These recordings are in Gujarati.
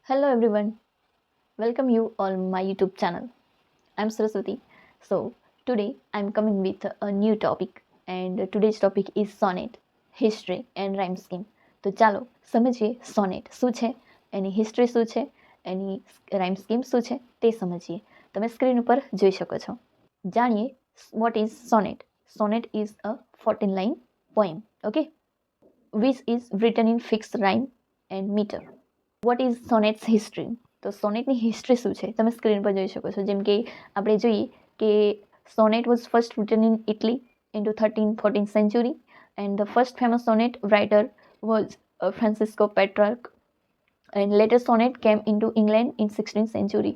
Hello everyone, welcome you on my YouTube channel. I'm Saraswati. So today I'm coming with a new topic and today's topic is sonnet, history and rhyme scheme. તો ચાલો સમજીએ સોનેટ શું છે, એની હિસ્ટ્રી શું છે, એની રાઇમ સ્કીમ શું છે તે સમજીએ. તમે સ્ક્રીન ઉપર જોઈ શકો છો. જાણીએ what is sonnet. Sonnet is a 14 line poem, okay, which is written in fixed rhyme and meter. What is sonnet's history? તો સોનેટની હિસ્ટ્રી શું છે તમે સ્ક્રીન પર જોઈ શકો છો. જેમ કે આપણે જોઈએ કે sonnet was first written in Italy in to 13-14 century and the first famous sonnet writer was Francesco Petrarch and later sonnet came in to England in 16th century.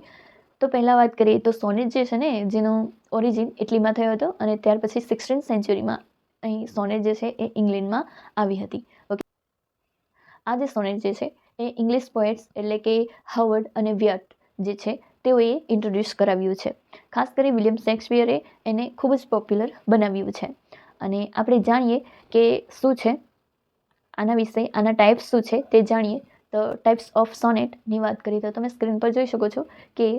તો પહેલાં વાત કરીએ તો સોનેટ જે છે ને જેનો ઓરિજિન ઇટલીમાં થયો હતો અને ત્યાર પછી 16th સેન્ચુરીમાં અહીં સોનેટ જે છે એ ઇંગ્લેન્ડમાં આવી હતી. ઓકે, આ જે સોનેટ જે છે એ ઇંગ્લિશ પોએટ્સ એટલે કે હાવર્ડ અને વ્યાટ જે છે તેઓએ ઇન્ટ્રોડ્યુસ કરાવ્યું છે. ખાસ કરી વિલિયમ શેક્સપિયરે એને ખૂબ જ પોપ્યુલર બનાવ્યું છે. અને આપણે જાણીએ કે શું છે આના વિશે, આના ટાઈપ્સ શું છે તે જાણીએ. તો ટાઈપ્સ ઓફ સોનેટની વાત કરીએ તો તમે સ્ક્રીન પર જોઈ શકો છો કે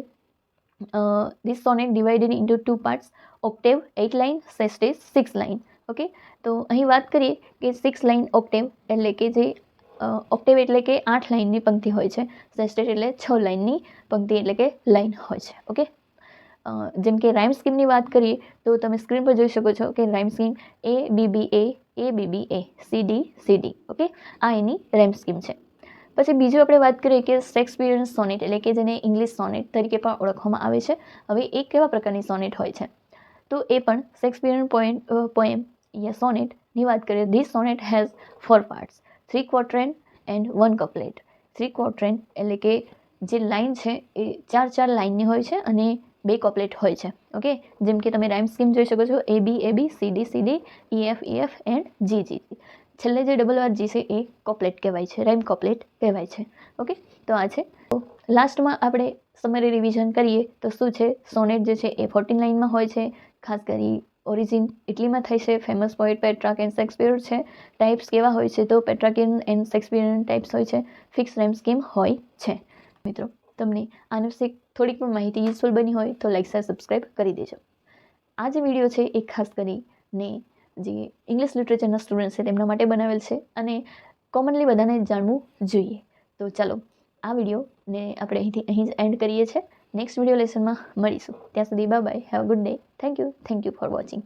this sonnet divided into 2 parts, octave 8 line, sestet 6 line. Okay, તો અહીં વાત કરીએ કે 6 લાઇન ઓક્ટેવ એટલે કે જે ઓક્ટેવ એટલે કે 8 લાઇનની પંક્તિ હોય છે, સેસ્ટેટ એટલે 6 લાઇનની પંક્તિ એટલે કે લાઇન હોય છે. ઓકે, જેમ કે રાઇમ સ્કીમની વાત કરીએ તો તમે સ્ક્રીન પર જોઈ શકો છો કે rhyme scheme A BB A, okay, આ એની રાઇમ સ્કીમ છે. પછી બીજું આપણે વાત કરીએ કે શેક્સપિયરન સોનેટ એટલે કે જેને ઇંગ્લિશ સોનેટ તરીકે પણ ઓળખવામાં આવે છે. હવે એ કેવા પ્રકારની સોનેટ હોય છે તો એ પણ શેક્સપિયરન પોએમ યા સોનેટની વાત કરીએ. This sonnet has 4 parts, 3 quatrain and 1 couplet. 3 quatrain એટલે કે જે લાઇન છે એ 4 લાઇનની હોય છે અને 2 કપલેટ હોય છે. ઓકે, જેમ કે તમે રાઇમ સ્કીમ જોઈ શકો છો AB CD EF and G. છેલ્લે જે ડબલ વાર જી છે એ કપલેટ કહેવાય છે, રાઇમ કપલેટ કહેવાય છે. ઓકે, તો આ છે. લાસ્ટમાં આપણે સમરી રિવિઝન કરીએ તો શું છે, સોનેટ જે છે એ 14 લાઇનમાં હોય છે. ખાસ કરી ઓરિજિન ઇટલીમાં થઈ છે. ફેમસ પોએટ પેટ્રાર્ક એન્ડ શેક્સપિયર છે. ટાઈપ્સ કેવા હોય છે તો પેટ્રાર્કિયન એન્ડ શેક્સપિયરન ટાઈપ્સ હોય છે. ફિક્સ રાઇમ સ્કીમ હોય છે. મિત્રો, તમને આના વિશે થોડીક પણ માહિતી યુઝફુલ બની હોય તો લાઈક શેર સબસ્ક્રાઈબ કરી દેજો. આ જે વિડીયો છે એ ખાસ કરીને જે ઇંગ્લિશ લિટરેચરના સ્ટુડન્ટ છે તેમના માટે બનાવેલ છે અને કોમનલી બધાને જાણવું જોઈએ. તો ચાલો આ વિડીયોને આપણે અહીં જ એન્ડ કરીએ છીએ. નેક્સ્ટ વિડીયો લેસનમાં મળીશું. ત્યાં સુધી bye bye, have a good day. Thank you for watching.